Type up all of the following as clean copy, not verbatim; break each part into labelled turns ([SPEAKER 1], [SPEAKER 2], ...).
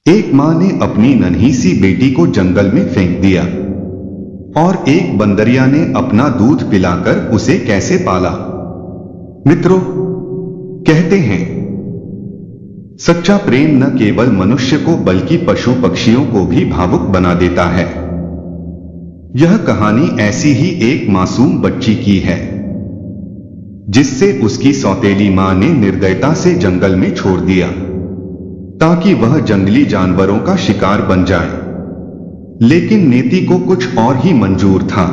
[SPEAKER 1] एक माँ ने अपनी नन्ही सी बेटी को जंगल में फेंक दिया और एक बंदरिया ने अपना दूध पिलाकर उसे कैसे पाला। मित्रों, कहते हैं सच्चा प्रेम न केवल मनुष्य को बल्कि पशु पक्षियों को भी भावुक बना देता है। यह कहानी ऐसी ही एक मासूम बच्ची की है जिससे उसकी सौतेली मां ने निर्दयता से जंगल में छोड़ दिया ताकि वह जंगली जानवरों का शिकार बन जाए। लेकिन नीति को कुछ और ही मंजूर था।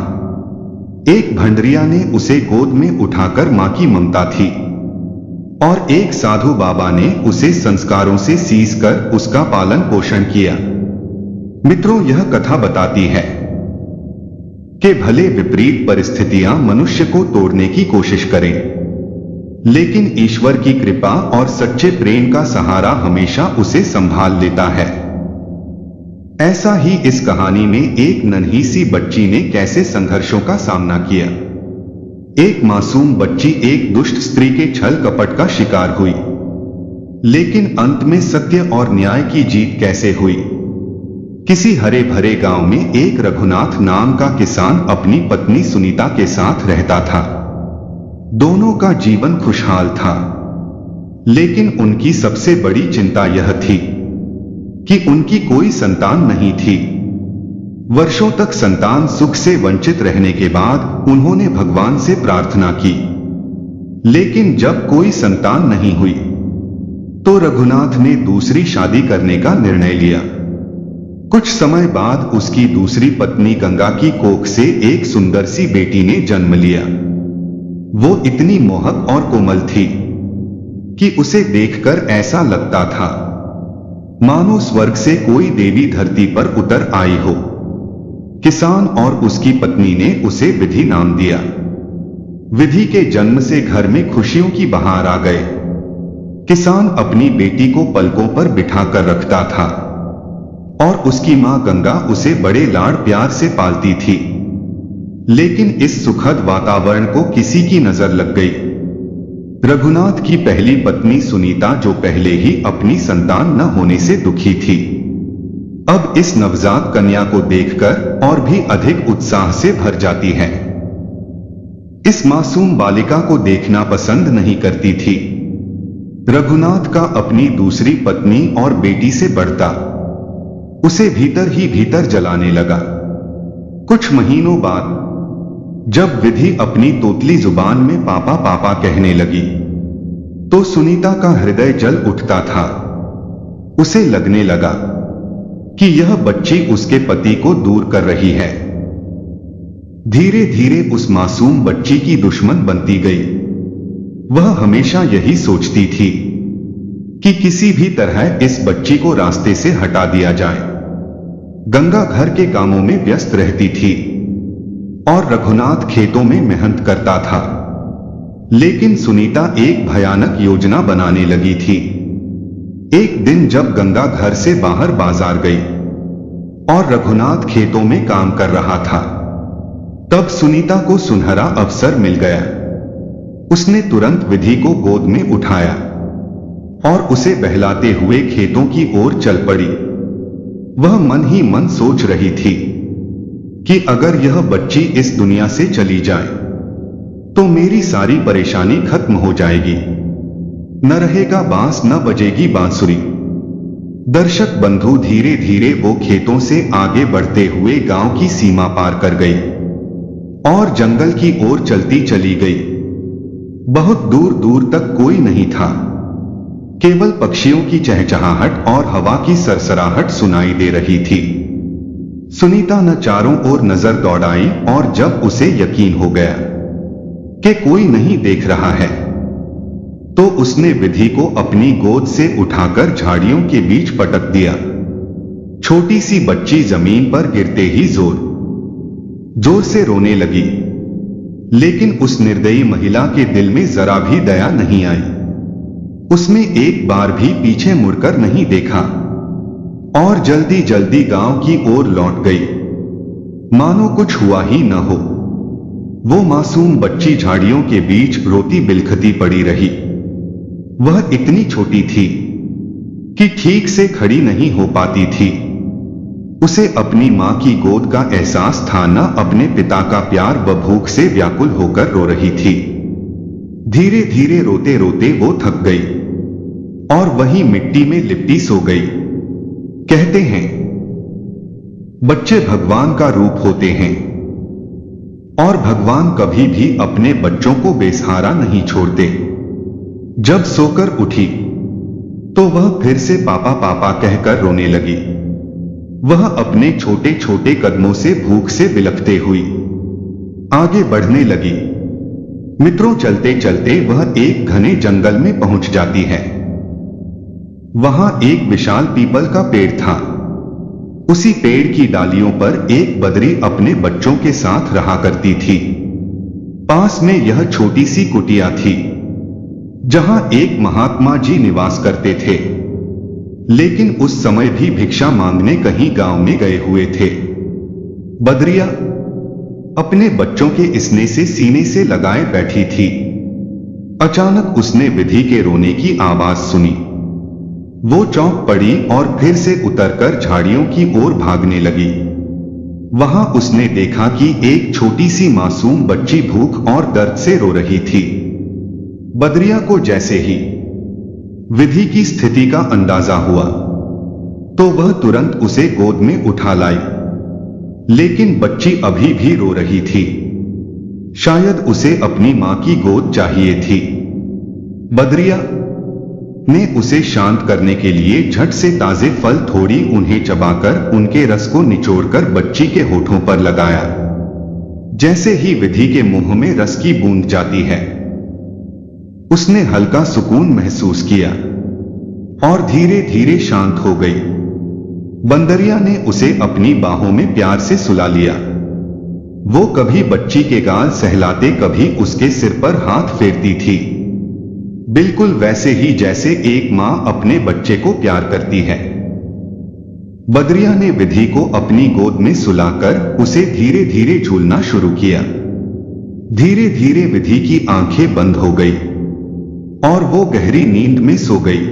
[SPEAKER 1] एक भंडरिया ने उसे गोद में उठाकर मां की ममता थी और एक साधु बाबा ने उसे संस्कारों से सींच कर उसका पालन पोषण किया। मित्रों, यह कथा बताती है कि भले विपरीत परिस्थितियां मनुष्य को तोड़ने की कोशिश करें, लेकिन ईश्वर की कृपा और सच्चे प्रेम का सहारा हमेशा उसे संभाल लेता है। ऐसा ही इस कहानी में एक नन्ही सी बच्ची ने कैसे संघर्षों का सामना किया। एक मासूम बच्ची एक दुष्ट स्त्री के छल कपट का शिकार हुई, लेकिन अंत में सत्य और न्याय की जीत कैसे हुई। किसी हरे भरे गांव में एक रघुनाथ नाम का किसान अपनी पत्नी सुनीता के साथ रहता था। दोनों का जीवन खुशहाल था, लेकिन उनकी सबसे बड़ी चिंता यह थी कि उनकी कोई संतान नहीं थी। वर्षों तक संतान सुख से वंचित रहने के बाद उन्होंने भगवान से प्रार्थना की, लेकिन जब कोई संतान नहीं हुई तो रघुनाथ ने दूसरी शादी करने का निर्णय लिया। कुछ समय बाद उसकी दूसरी पत्नी गंगा की कोख से एक सुंदर सी बेटी ने जन्म लिया। वो इतनी मोहक और कोमल थी कि उसे देखकर ऐसा लगता था मानो स्वर्ग से कोई देवी धरती पर उतर आई हो। किसान और उसकी पत्नी ने उसे विधि नाम दिया। विधि के जन्म से घर में खुशियों की बहार आ गए। किसान अपनी बेटी को पलकों पर बिठाकर रखता था और उसकी मां गंगा उसे बड़े लाड़ प्यार से पालती थी। लेकिन इस सुखद वातावरण को किसी की नजर लग गई। रघुनाथ की पहली पत्नी सुनीता, जो पहले ही अपनी संतान न होने से दुखी थी, अब इस नवजात कन्या को देखकर और भी अधिक उत्साह से भर जाती है। इस मासूम बालिका को देखना पसंद नहीं करती थी। रघुनाथ का अपनी दूसरी पत्नी और बेटी से बढ़ता उसे भीतर ही भीतर जलाने लगा। कुछ महीनों बाद जब विधि अपनी तोतली जुबान में पापा पापा कहने लगी तो सुनीता का हृदय जल उठता था। उसे लगने लगा कि यह बच्ची उसके पति को दूर कर रही है। धीरे धीरे उस मासूम बच्ची की दुश्मन बनती गई। वह हमेशा यही सोचती थी कि किसी भी तरह इस बच्ची को रास्ते से हटा दिया जाए। गंगा घर के कामों में व्यस्त रहती थी और रघुनाथ खेतों में मेहनत करता था, लेकिन सुनीता एक भयानक योजना बनाने लगी थी। एक दिन जब गंगा घर से बाहर बाजार गई और रघुनाथ खेतों में काम कर रहा था, तब सुनीता को सुनहरा अवसर मिल गया। उसने तुरंत विधि को गोद में उठाया और उसे बहलाते हुए खेतों की ओर चल पड़ी। वह मन ही मन सोच रही थी कि अगर यह बच्ची इस दुनिया से चली जाए तो मेरी सारी परेशानी खत्म हो जाएगी। न रहेगा बांस, न बजेगी बांसुरी। दर्शक बंधु, धीरे धीरे वो खेतों से आगे बढ़ते हुए गांव की सीमा पार कर गई और जंगल की ओर चलती चली गई। बहुत दूर दूर तक कोई नहीं था, केवल पक्षियों की चहचहाहट और हवा की सरसराहट सुनाई दे रही थी। सुनीता न चारों ओर नजर दौड़ाई और जब उसे यकीन हो गया कि कोई नहीं देख रहा है, तो उसने विधि को अपनी गोद से उठाकर झाड़ियों के बीच पटक दिया। छोटी सी बच्ची जमीन पर गिरते ही जोर जोर से रोने लगी, लेकिन उस निर्दयी महिला के दिल में जरा भी दया नहीं आई। उसने एक बार भी पीछे मुड़कर नहीं देखा और जल्दी जल्दी गांव की ओर लौट गई, मानो कुछ हुआ ही न हो। वो मासूम बच्ची झाड़ियों के बीच रोती बिलखती पड़ी रही। वह इतनी छोटी थी कि ठीक से खड़ी नहीं हो पाती थी। उसे अपनी मां की गोद का एहसास था, न अपने पिता का प्यार व भूख से व्याकुल होकर रो रही थी। धीरे धीरे रोते रोते वो थक गई और वहीं मिट्टी में लिपटी सो गई। कहते हैं बच्चे भगवान का रूप होते हैं और भगवान कभी भी अपने बच्चों को बेसहारा नहीं छोड़ते। जब सोकर उठी तो वह फिर से पापा पापा कहकर रोने लगी। वह अपने छोटे छोटे कदमों से भूख से बिलखते हुई आगे बढ़ने लगी। मित्रों, चलते चलते वह एक घने जंगल में पहुंच जाती है। वहां एक विशाल पीपल का पेड़ था। उसी पेड़ की डालियों पर एक बदरी अपने बच्चों के साथ रहा करती थी। पास में यह छोटी सी कुटिया थी जहां एक महात्मा जी निवास करते थे, लेकिन उस समय भी भिक्षा मांगने कहीं गांव में गए हुए थे। बदरिया अपने बच्चों के स्नेह से सीने से लगाए बैठी थी। अचानक उसने विधि के रोने की आवाज सुनी। वो चौंक पड़ी और फिर से उतरकर झाड़ियों की ओर भागने लगी। वहां उसने देखा कि एक छोटी सी मासूम बच्ची भूख और दर्द से रो रही थी। बदरिया को जैसे ही विधि की स्थिति का अंदाजा हुआ तो वह तुरंत उसे गोद में उठा लाई, लेकिन बच्ची अभी भी रो रही थी। शायद उसे अपनी मां की गोद चाहिए थी। बदरिया ने उसे शांत करने के लिए झट से ताजे फल थोड़ी उन्हें चबाकर उनके रस को निचोड़कर बच्ची के होठों पर लगाया। जैसे ही विधि के मुंह में रस की बूंद जाती है, उसने हल्का सुकून महसूस किया और धीरे धीरे शांत हो गई। बंदरिया ने उसे अपनी बाहों में प्यार से सुला लिया। वो कभी बच्ची के गाल सहलाते, कभी उसके सिर पर हाथ फेरती थी, बिल्कुल वैसे ही जैसे एक मां अपने बच्चे को प्यार करती है। बदरिया ने विधि को अपनी गोद में सुलाकर उसे धीरे धीरे झूलना शुरू किया। धीरे धीरे विधि की आंखें बंद हो गई और वो गहरी नींद में सो गई।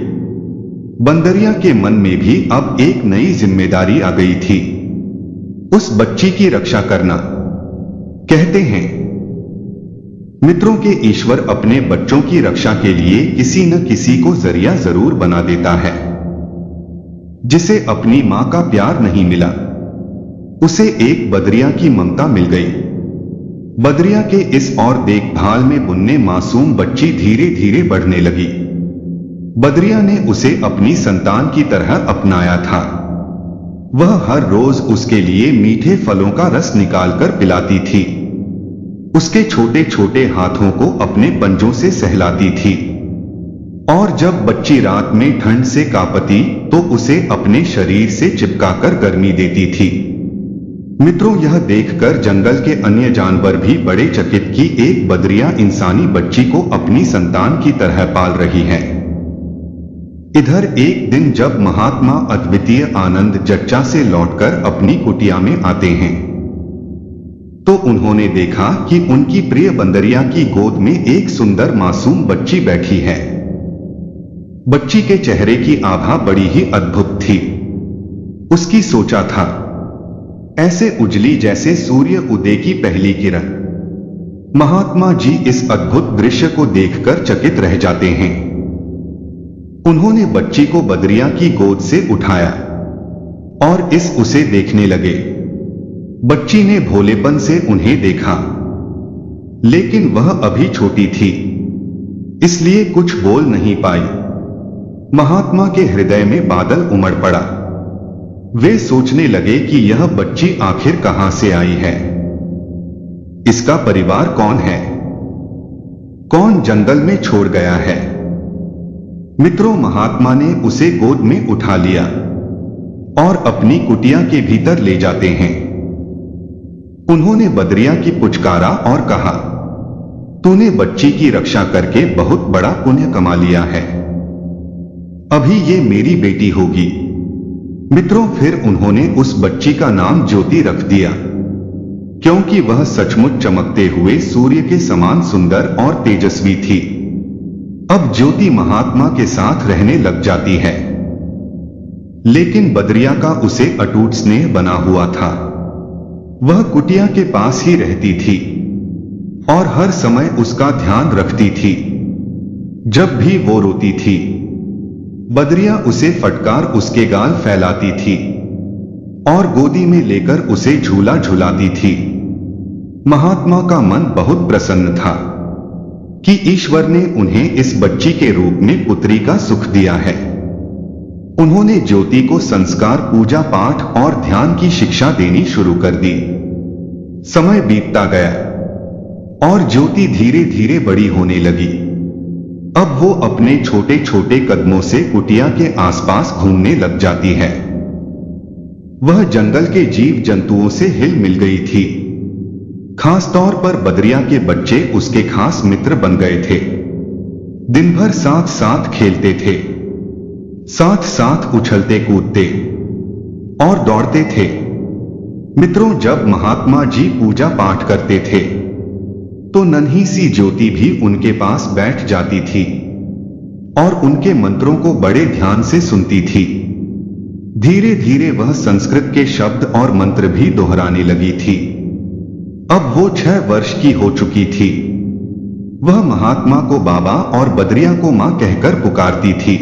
[SPEAKER 1] बंदरिया के मन में भी अब एक नई जिम्मेदारी आ गई थी, उस बच्ची की रक्षा करना। कहते हैं मित्रों के ईश्वर अपने बच्चों की रक्षा के लिए किसी न किसी को जरिया जरूर बना देता है। जिसे अपनी मां का प्यार नहीं मिला, उसे एक बदरिया की ममता मिल गई। बदरिया के इस और देखभाल में बुन्ने मासूम बच्ची धीरे धीरे बढ़ने लगी। बदरिया ने उसे अपनी संतान की तरह अपनाया था। वह हर रोज उसके लिए मीठे फलों का रस निकालकर पिलाती थी, उसके छोटे छोटे हाथों को अपने पंजों से सहलाती थी, और जब बच्ची रात में ठंड से कांपती तो उसे अपने शरीर से चिपकाकर गर्मी देती थी। मित्रों, यह देखकर जंगल के अन्य जानवर भी बड़े चकित कि एक बदरिया इंसानी बच्ची को अपनी संतान की तरह पाल रही है। इधर एक दिन जब महात्मा अद्वितीय आनंद जच्चा से लौटकर अपनी कुटिया में आते हैं तो उन्होंने देखा कि उनकी प्रिय बंदरिया की गोद में एक सुंदर मासूम बच्ची बैठी है। बच्ची के चेहरे की आभा बड़ी ही अद्भुत थी। उसकी सोचा था ऐसे उजली जैसे सूर्य उदय की पहली किरण। महात्मा जी इस अद्भुत दृश्य को देखकर चकित रह जाते हैं। उन्होंने बच्ची को बदरिया की गोद से उठाया और उसे देखने लगे। बच्ची ने भोलेपन से उन्हें देखा, लेकिन वह अभी छोटी थी, इसलिए कुछ बोल नहीं पाई। महात्मा के हृदय में बादल उमड़ पड़ा। वे सोचने लगे कि यह बच्ची आखिर कहां से आई है, इसका परिवार कौन है, कौन जंगल में छोड़ गया है। मित्रों, महात्मा ने उसे गोद में उठा लिया और अपनी कुटिया के भीतर ले जाते हैं। उन्होंने बदरिया की पुचकारा और कहा, तूने बच्ची की रक्षा करके बहुत बड़ा पुण्य कमा लिया है, अभी ये मेरी बेटी होगी। मित्रों, फिर उन्होंने उस बच्ची का नाम ज्योति रख दिया, क्योंकि वह सचमुच चमकते हुए सूर्य के समान सुंदर और तेजस्वी थी। अब ज्योति महात्मा के साथ रहने लग जाती है। लेकिन बदरिया का उसे अटूट स्नेह बना हुआ था। वह कुटिया के पास ही रहती थी और हर समय उसका ध्यान रखती थी। जब भी वो रोती थी, बदरिया उसे फटकार उसके गाल फैलाती थी और गोदी में लेकर उसे झूला झुलाती थी। महात्मा का मन बहुत प्रसन्न था कि ईश्वर ने उन्हें इस बच्ची के रूप में पुत्री का सुख दिया है। उन्होंने ज्योति को संस्कार, पूजा पाठ और ध्यान की शिक्षा देनी शुरू कर दी। समय बीतता गया और ज्योति धीरे धीरे बड़ी होने लगी। अब वो अपने छोटे छोटे कदमों से कुटिया के आसपास घूमने लग जाती है। वह जंगल के जीव जंतुओं से हिल मिल गई थी। खास तौर पर बदरिया के बच्चे उसके खास मित्र बन गए थे। दिन भर साथ साथ खेलते थे, साथ साथ उछलते कूदते और दौड़ते थे। मित्रों, जब महात्मा जी पूजा पाठ करते थे तो नन्ही सी ज्योति भी उनके पास बैठ जाती थी और उनके मंत्रों को बड़े ध्यान से सुनती थी। धीरे धीरे वह संस्कृत के शब्द और मंत्र भी दोहराने लगी थी। अब वो 6 वर्ष की हो चुकी थी। वह महात्मा को बाबा और बदरिया को मां कहकर पुकारती थी।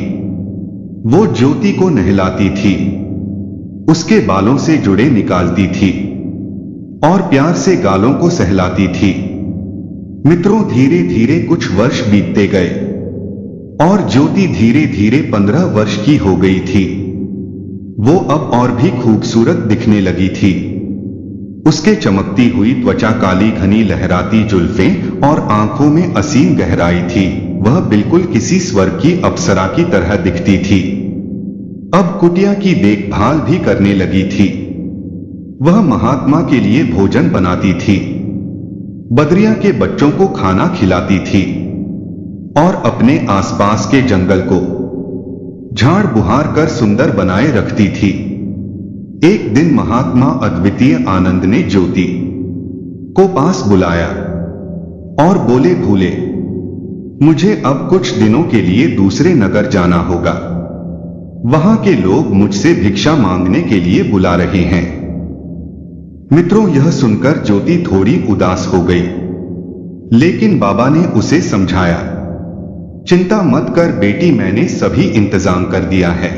[SPEAKER 1] वो ज्योति को नहलाती थी, उसके बालों से जुड़े निकालती थी और प्यार से गालों को सहलाती थी। मित्रों, धीरे धीरे कुछ वर्ष बीतते गए और ज्योति धीरे धीरे 15 वर्ष की हो गई थी। वो अब और भी खूबसूरत दिखने लगी थी। उसके चमकती हुई त्वचा, काली घनी लहराती जुल्फें और आंखों में असीम गहराई थी। वह बिल्कुल किसी स्वर्ग की अप्सरा की तरह दिखती थी। अब कुटिया की देखभाल भी करने लगी थी। वह महात्मा के लिए भोजन बनाती थी, बदरिया के बच्चों को खाना खिलाती थी और अपने आसपास के जंगल को झाड़ बुहार कर सुंदर बनाए रखती थी। एक दिन महात्मा अद्वितीय आनंद ने ज्योति को पास बुलाया और बोले, भूले, मुझे अब कुछ दिनों के लिए दूसरे नगर जाना होगा। वहां के लोग मुझसे भिक्षा मांगने के लिए बुला रहे हैं। मित्रों, यह सुनकर ज्योति थोड़ी उदास हो गई, लेकिन बाबा ने उसे समझाया, चिंता मत कर बेटी, मैंने सभी इंतजाम कर दिया है।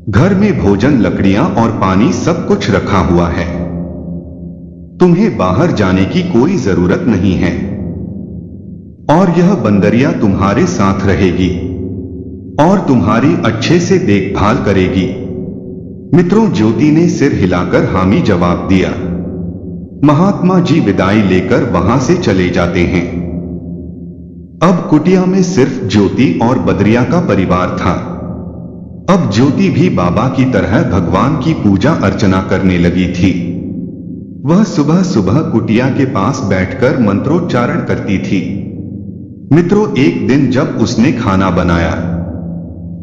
[SPEAKER 1] घर में भोजन, लकड़ियां और पानी सब कुछ रखा हुआ है। तुम्हें बाहर जाने की कोई जरूरत नहीं है और यह बंदरिया तुम्हारे साथ रहेगी और तुम्हारी अच्छे से देखभाल करेगी। मित्रों, ज्योति ने सिर हिलाकर हामी जवाब दिया। महात्मा जी विदाई लेकर वहां से चले जाते हैं। अब कुटिया में सिर्फ ज्योति और बदरिया का परिवार था। अब ज्योति भी बाबा की तरह भगवान की पूजा अर्चना करने लगी थी। वह सुबह सुबह कुटिया के पास बैठकर मंत्रोच्चारण करती थी। मित्रों, एक दिन जब उसने खाना बनाया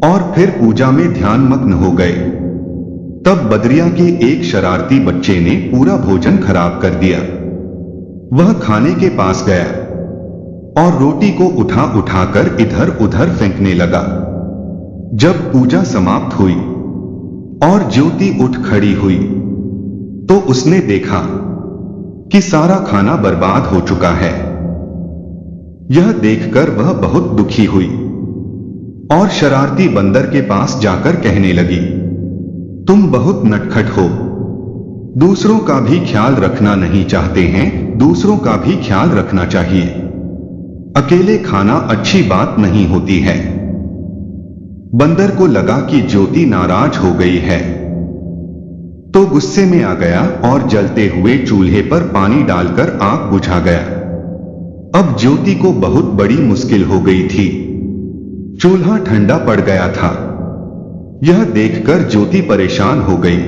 [SPEAKER 1] और फिर पूजा में ध्यान मग्न हो गए, तब बदरिया के एक शरारती बच्चे ने पूरा भोजन खराब कर दिया। वह खाने के पास गया और रोटी को उठा उठाकर इधर उधर फेंकने लगा। जब पूजा समाप्त हुई और ज्योति उठ खड़ी हुई तो उसने देखा कि सारा खाना बर्बाद हो चुका है। यह देखकर वह बहुत दुखी हुई और शरारती बंदर के पास जाकर कहने लगी, तुम बहुत नटखट हो, दूसरों का भी ख्याल रखना नहीं चाहते हैं। दूसरों का भी ख्याल रखना चाहिए। अकेले खाना अच्छी बात नहीं होती है। बंदर को लगा कि ज्योति नाराज हो गई है, तो गुस्से में आ गया और जलते हुए चूल्हे पर पानी डालकर आग बुझा गया। अब ज्योति को बहुत बड़ी मुश्किल हो गई थी। चूल्हा ठंडा पड़ गया था। यह देखकर ज्योति परेशान हो गई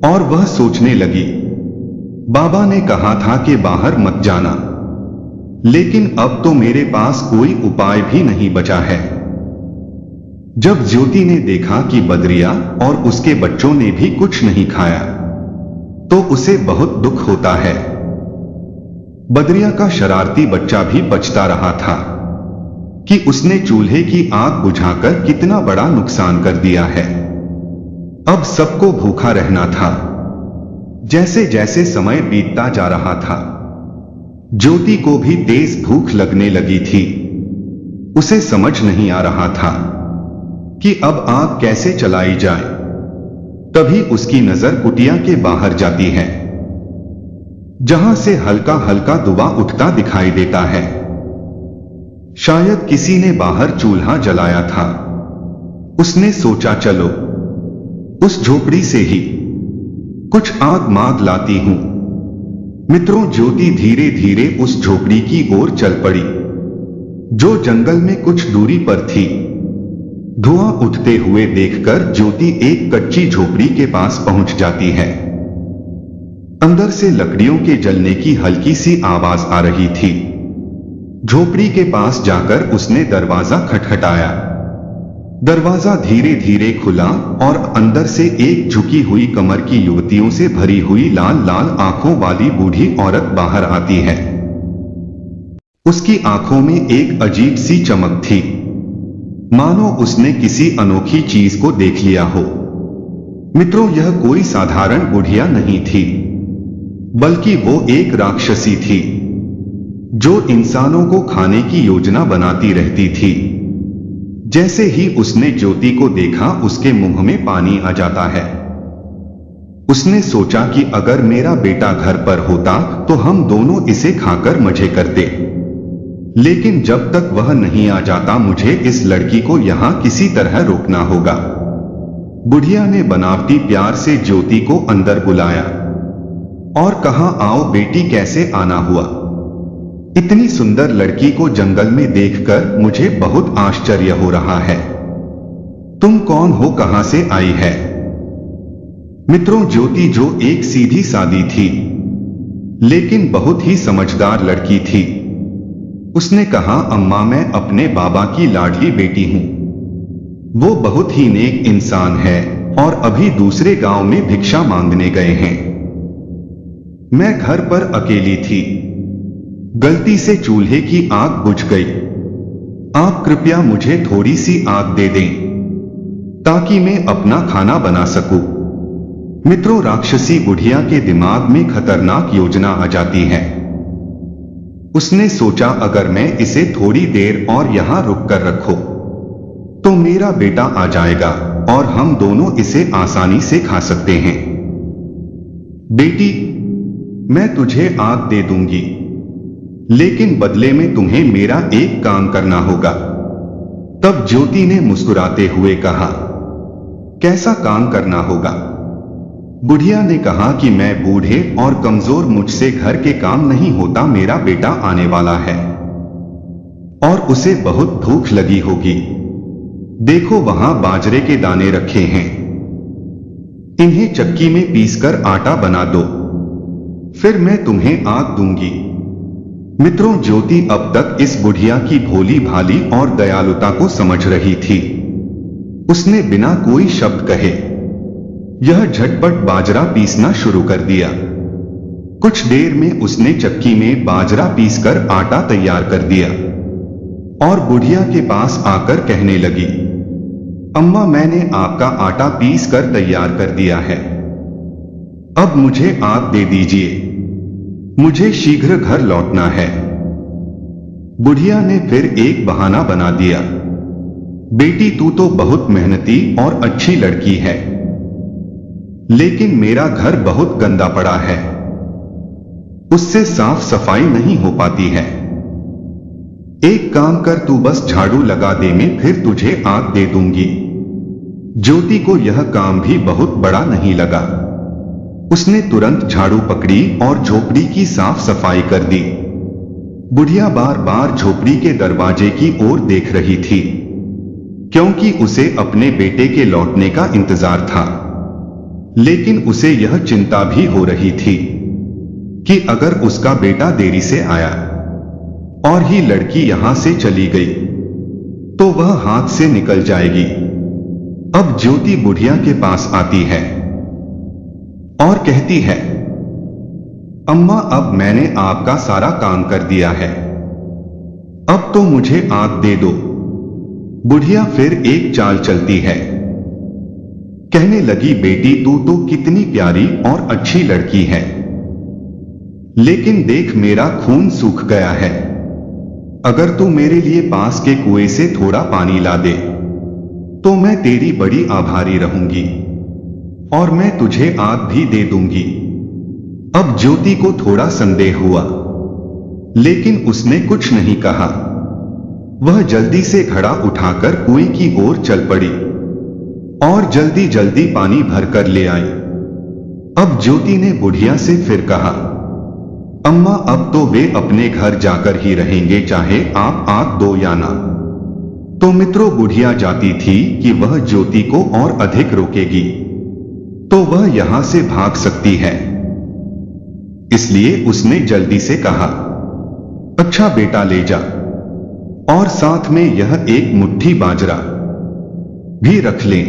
[SPEAKER 1] और वह सोचने लगी, बाबा ने कहा था कि बाहर मत जाना, लेकिन अब तो मेरे पास कोई उपाय भी नहीं बचा है। जब ज्योति ने देखा कि बदरिया और उसके बच्चों ने भी कुछ नहीं खाया, तो उसे बहुत दुख होता है। बदरिया का शरारती बच्चा भी पछता रहा था कि उसने चूल्हे की आग बुझाकर कितना बड़ा नुकसान कर दिया है। अब सबको भूखा रहना था। जैसे जैसे समय बीतता जा रहा था, ज्योति को भी तेज भूख लगने लगी थी। उसे समझ नहीं आ रहा था कि अब आग कैसे चलाई जाए। तभी उसकी नजर कुटिया के बाहर जाती है, जहां से हल्का हल्का धुआं उठता दिखाई देता है। शायद किसी ने बाहर चूल्हा जलाया था। उसने सोचा, चलो उस झोपड़ी से ही कुछ आग माग लाती हूं। मित्रों, ज्योति धीरे धीरे उस झोपड़ी की ओर चल पड़ी, जो जंगल में कुछ दूरी पर थी। धुआं उठते हुए देखकर ज्योति एक कच्ची झोपड़ी के पास पहुंच जाती है। अंदर से लकड़ियों के जलने की हल्की सी आवाज आ रही थी। झोपड़ी के पास जाकर उसने दरवाजा खटखटाया। दरवाजा धीरे धीरे खुला और अंदर से एक झुकी हुई कमर की युवतियों से भरी हुई लाल लाल आंखों वाली बूढ़ी औरत बाहर आती है। उसकी आंखों में एक अजीब सी चमक थी, मानो उसने किसी अनोखी चीज को देख लिया हो। मित्रों, यह कोई साधारण बुढ़िया नहीं थी, बल्कि वो एक राक्षसी थी, जो इंसानों को खाने की योजना बनाती रहती थी। जैसे ही उसने ज्योति को देखा, उसके मुंह में पानी आ जाता है। उसने सोचा कि अगर मेरा बेटा घर पर होता तो हम दोनों इसे खाकर मजे करते, लेकिन जब तक वह नहीं आ जाता मुझे इस लड़की को यहां किसी तरह रोकना होगा। बुढ़िया ने बनावटी प्यार से ज्योति को अंदर बुलाया और कहा, आओ बेटी, कैसे आना हुआ। इतनी सुंदर लड़की को जंगल में देखकर मुझे बहुत आश्चर्य हो रहा है। तुम कौन हो, कहां से आई है? मित्रों, ज्योति, जो एक सीधी सादी थी लेकिन बहुत ही समझदार लड़की थी, उसने कहा, अम्मा, मैं अपने बाबा की लाडली बेटी हूं। वो बहुत ही नेक इंसान है और अभी दूसरे गांव में भिक्षा मांगने गए हैं। मैं घर पर अकेली थी, गलती से चूल्हे की आग बुझ गई। आप कृपया मुझे थोड़ी सी आग दे दें ताकि मैं अपना खाना बना सकूं। मित्रों, राक्षसी बुढ़िया के दिमाग में खतरनाक योजना आ जाती है। उसने सोचा, अगर मैं इसे थोड़ी देर और यहां रुक कर रखो तो मेरा बेटा आ जाएगा और हम दोनों इसे आसानी से खा सकते हैं। बेटी, मैं तुझे आग दे दूंगी, लेकिन बदले में तुम्हें मेरा एक काम करना होगा। तब ज्योति ने मुस्कुराते हुए कहा, कैसा काम करना होगा? बुढ़िया ने कहा कि मैं बूढ़े और कमजोर, मुझसे घर के काम नहीं होता। मेरा बेटा आने वाला है और उसे बहुत भूख लगी होगी। देखो, वहां बाजरे के दाने रखे हैं, इन्हें चक्की में पीसकर आटा बना दो, फिर मैं तुम्हें आग दूंगी। मित्रों, ज्योति अब तक इस बुढ़िया की भोली भाली और दयालुता को समझ रही थी। उसने बिना कोई शब्द कहे यह झटपट बाजरा पीसना शुरू कर दिया। कुछ देर में उसने चक्की में बाजरा पीसकर आटा तैयार कर दिया और बुढ़िया के पास आकर कहने लगी, अम्मा, मैंने आपका आटा पीस कर तैयार कर दिया है, अब मुझे आग दे दीजिए, मुझे शीघ्र घर लौटना है। बुढ़िया ने फिर एक बहाना बना दिया, बेटी, तू तो बहुत मेहनती और अच्छी लड़की है, लेकिन मेरा घर बहुत गंदा पड़ा है, उससे साफ सफाई नहीं हो पाती है। एक काम कर, तू बस झाड़ू लगा दे, मैं फिर तुझे आग दे दूंगी। ज्योति को यह काम भी बहुत बड़ा नहीं लगा। उसने तुरंत झाड़ू पकड़ी और झोपड़ी की साफ सफाई कर दी। बुढ़िया बार बार झोपड़ी के दरवाजे की ओर देख रही थी, क्योंकि उसे अपने बेटे के लौटने का इंतजार था। लेकिन उसे यह चिंता भी हो रही थी कि अगर उसका बेटा देरी से आया और ही लड़की यहां से चली गई तो वह हाथ से निकल जाएगी। अब ज्योति बुढ़िया के पास आती है और कहती है, अम्मा, अब मैंने आपका सारा काम कर दिया है, अब तो मुझे आग दे दो। बुढ़िया फिर एक चाल चलती है कहने लगी, बेटी तू तो कितनी प्यारी और अच्छी लड़की है, लेकिन देख मेरा खून सूख गया है। अगर तू मेरे लिए पास के कुएं से थोड़ा पानी ला दे तो मैं तेरी बड़ी आभारी रहूंगी और मैं तुझे आग भी दे दूंगी। अब ज्योति को थोड़ा संदेह हुआ, लेकिन उसने कुछ नहीं कहा। वह जल्दी से घड़ा उठाकर कुएं की ओर चल पड़ी और जल्दी जल्दी पानी भरकर ले आई। अब ज्योति ने बुढ़िया से फिर कहा, अम्मा अब तो वे अपने घर जाकर ही रहेंगे, चाहे आप आग दो या ना। तो मित्रों, बुढ़िया जाती थी कि वह ज्योति को और अधिक रोकेगी तो वह यहां से भाग सकती है, इसलिए उसने जल्दी से कहा, अच्छा बेटा ले जा, और साथ में यह एक मुट्ठी बाजरा भी रख ले।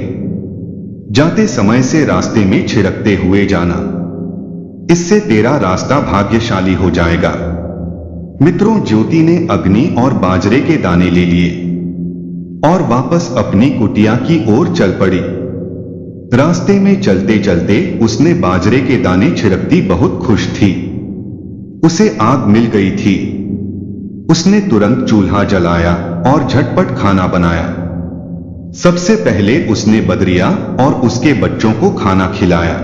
[SPEAKER 1] जाते समय से रास्ते में छिड़कते हुए जाना, इससे तेरा रास्ता भाग्यशाली हो जाएगा। मित्रों, ज्योति ने अग्नि और बाजरे के दाने ले लिए और वापस अपनी कुटिया की ओर चल पड़ी। रास्ते में चलते चलते उसने बाजरे के दाने छिड़कती बहुत खुश थी। उसे आग मिल गई थी। उसने तुरंत चूल्हा जलाया और झटपट खाना बनाया। सबसे पहले उसने बदरिया और उसके बच्चों को खाना खिलाया,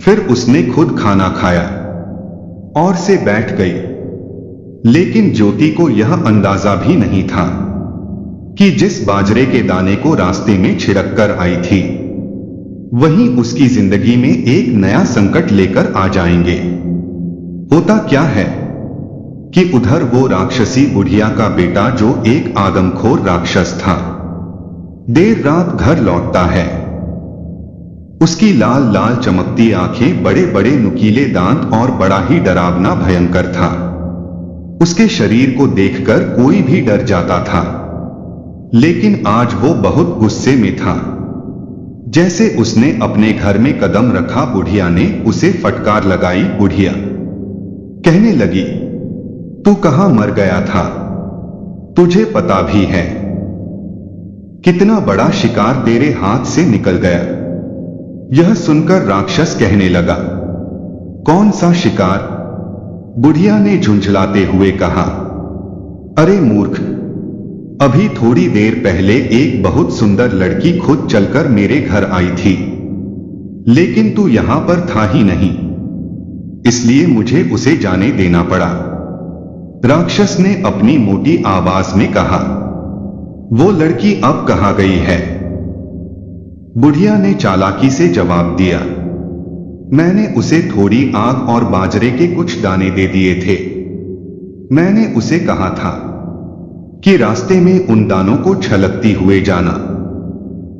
[SPEAKER 1] फिर उसने खुद खाना खाया और से बैठ गई। लेकिन ज्योति को यह अंदाजा भी नहीं था कि जिस बाजरे के दाने को रास्ते में छिड़क कर आई थी, वहीं उसकी जिंदगी में एक नया संकट लेकर आ जाएंगे। होता क्या है कि उधर वो राक्षसी बुढ़िया का बेटा, जो एक आदमखोर राक्षस था, देर रात घर लौटता है। उसकी लाल लाल चमकती आंखें, बड़े बड़े नुकीले दांत और बड़ा ही डरावना भयंकर था। उसके शरीर को देखकर कोई भी डर जाता था, लेकिन आज वो बहुत गुस्से में था। जैसे उसने अपने घर में कदम रखा, बुढ़िया ने उसे फटकार लगाई। बुढ़िया कहने लगी, तू कहां मर गया था? तुझे पता भी है कितना बड़ा शिकार तेरे हाथ से निकल गया। यह सुनकर राक्षस कहने लगा, कौन सा शिकार? बुढ़िया ने झुंझलाते हुए कहा, अरे मूर्ख, अभी थोड़ी देर पहले एक बहुत सुंदर लड़की खुद चलकर मेरे घर आई थी, लेकिन तू यहां पर था ही नहीं, इसलिए मुझे उसे जाने देना पड़ा। राक्षस ने अपनी मोटी आवाज में कहा, वो लड़की अब कहां गई है? बुढ़िया ने चालाकी से जवाब दिया, मैंने उसे थोड़ी आग और बाजरे के कुछ दाने दे दिए थे। मैंने उसे कहा था कि रास्ते में उन दानों को छलकती हुए जाना,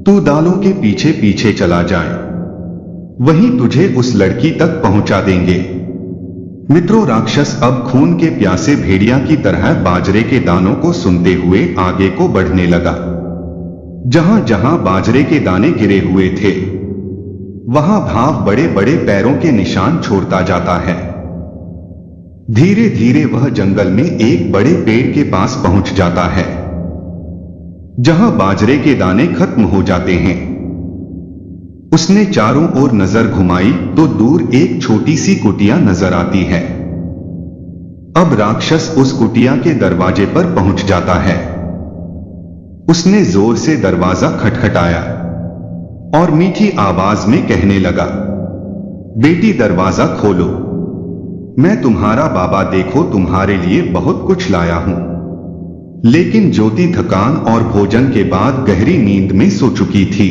[SPEAKER 1] तू दालों के पीछे पीछे चला जाए, वहीं तुझे उस लड़की तक पहुंचा देंगे। मित्रों, राक्षस अब खून के प्यासे भेड़िया की तरह बाजरे के दानों को सुनते हुए आगे को बढ़ने लगा। जहां जहां बाजरे के दाने गिरे हुए थे, वहां भाव बड़े बड़े पैरों के निशान छोड़ता जाता है। धीरे धीरे वह जंगल में एक बड़े पेड़ के पास पहुंच जाता है, जहां बाजरे के दाने खत्म हो जाते हैं। उसने चारों ओर नजर घुमाई तो दूर एक छोटी सी कुटिया नजर आती है। अब राक्षस उस कुटिया के दरवाजे पर पहुंच जाता है। उसने जोर से दरवाजा खटखटाया और मीठी आवाज में कहने लगा, बेटी दरवाजा खोलो, मैं तुम्हारा बाबा, देखो तुम्हारे लिए बहुत कुछ लाया हूं। लेकिन ज्योति थकान और भोजन के बाद गहरी नींद में सो चुकी थी।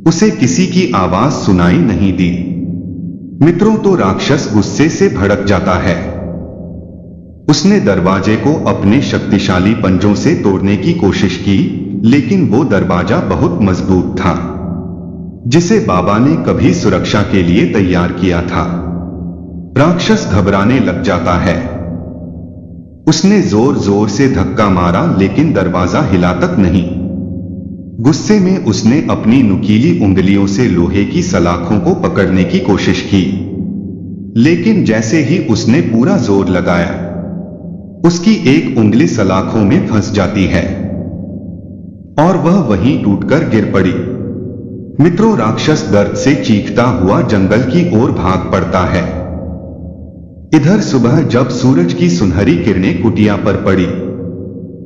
[SPEAKER 1] उसे किसी की आवाज सुनाई नहीं दी। मित्रों, तो राक्षस गुस्से से भड़क जाता है। उसने दरवाजे को अपने शक्तिशाली पंजों से तोड़ने की कोशिश की, लेकिन वो दरवाजा बहुत मजबूत था, जिसे बाबा ने कभी सुरक्षा के लिए तैयार किया था। राक्षस घबराने लग जाता है। उसने जोर जोर से धक्का मारा, लेकिन दरवाजा हिला तक नहीं। गुस्से में उसने अपनी नुकीली उंगलियों से लोहे की सलाखों को पकड़ने की कोशिश की, लेकिन जैसे ही उसने पूरा जोर लगाया, उसकी एक उंगली सलाखों में फंस जाती है और वह वहीं टूटकर गिर पड़ी। मित्रों, राक्षस दर्द से चीखता हुआ जंगल की ओर भाग पड़ता है। इधर सुबह जब सूरज की सुनहरी किरणें कुटिया पर पड़ी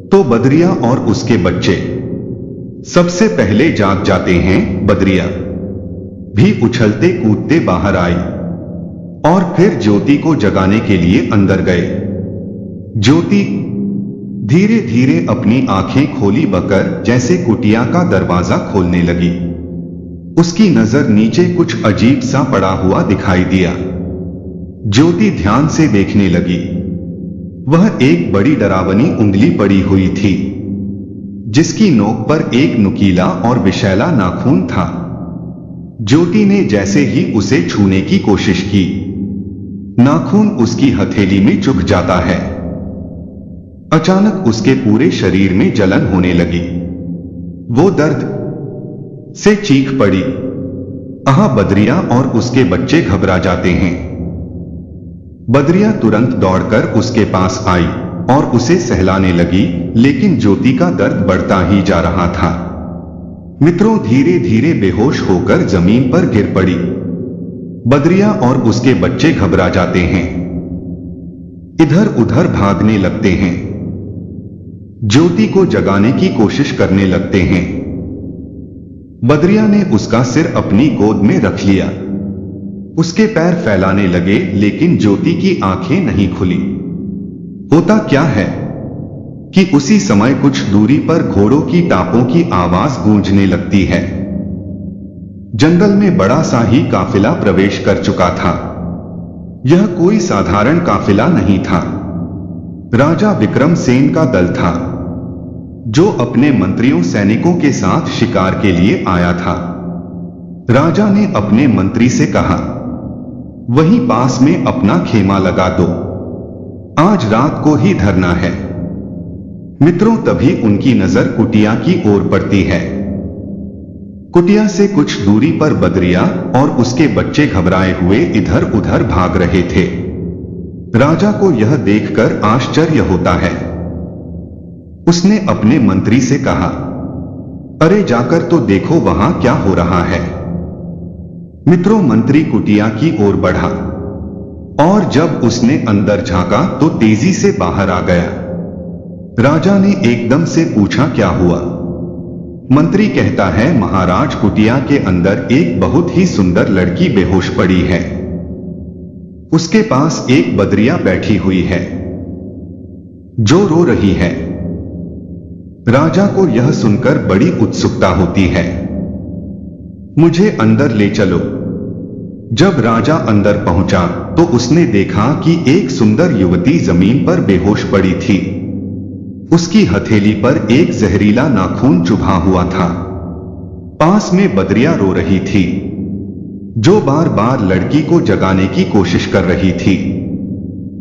[SPEAKER 1] तो बदरिया और उसके बच्चे सबसे पहले जाग जाते हैं। बदरिया भी उछलते कूदते बाहर आई और फिर ज्योति को जगाने के लिए अंदर गए। ज्योति धीरे धीरे अपनी आंखें खोली बकर जैसे कुटिया का दरवाजा खोलने लगी। उसकी नजर नीचे कुछ अजीब सा पड़ा हुआ दिखाई दिया। ज्योति ध्यान से देखने लगी। वह एक बड़ी डरावनी उंगली पड़ी हुई थी जिसकी नोक पर एक नुकीला और विषैला नाखून था। ज्योति ने जैसे ही उसे छूने की कोशिश की, नाखून उसकी हथेली में चुभ जाता है। अचानक उसके पूरे शरीर में जलन होने लगी। वो दर्द से चीख पड़ी। बदरिया और उसके बच्चे घबरा जाते हैं। बदरिया तुरंत दौड़कर उसके पास आई और उसे सहलाने लगी, लेकिन ज्योति का दर्द बढ़ता ही जा रहा था। मित्रों, धीरे धीरे बेहोश होकर जमीन पर गिर पड़ी। बदरिया और उसके बच्चे घबरा जाते हैं, इधर उधर भागने लगते हैं, ज्योति को जगाने की कोशिश करने लगते हैं। बदरिया ने उसका सिर अपनी गोद में रख लिया। उसके पैर फैलाने लगे, लेकिन ज्योति की आंखें नहीं खुली। होता क्या है कि उसी समय कुछ दूरी पर घोड़ों की टापों की आवाज गूंजने लगती है। जंगल में बड़ा सा ही काफिला प्रवेश कर चुका था। यह कोई साधारण काफिला नहीं था। राजा विक्रमसेन का दल था, जो अपने मंत्रियों सैनिकों के साथ शिकार के लिए आया था। राजा ने अपने मंत्री से कहा, वहीं पास में अपना खेमा लगा दो, आज रात को ही धरना है। मित्रों, तभी उनकी नजर कुटिया की ओर पड़ती है। कुटिया से कुछ दूरी पर बदरिया और उसके बच्चे घबराए हुए इधर उधर भाग रहे थे। राजा को यह देखकर आश्चर्य होता है। उसने अपने मंत्री से कहा, अरे जाकर तो देखो वहां क्या हो रहा है। मित्रों, मंत्री कुटिया की ओर बढ़ा और जब उसने अंदर झांका तो तेजी से बाहर आ गया। राजा ने एकदम से पूछा, क्या हुआ? मंत्री कहता है, महाराज, कुटिया के अंदर एक बहुत ही सुंदर लड़की बेहोश पड़ी है। उसके पास एक बदरिया बैठी हुई है जो रो रही है। राजा को यह सुनकर बड़ी उत्सुकता होती है। मुझे अंदर ले चलो। जब राजा अंदर पहुंचा तो उसने देखा कि एक सुंदर युवती जमीन पर बेहोश पड़ी थी। उसकी हथेली पर एक जहरीला नाखून चुभा हुआ था। पास में बदरिया रो रही थी, जो बार बार लड़की को जगाने की कोशिश कर रही थी।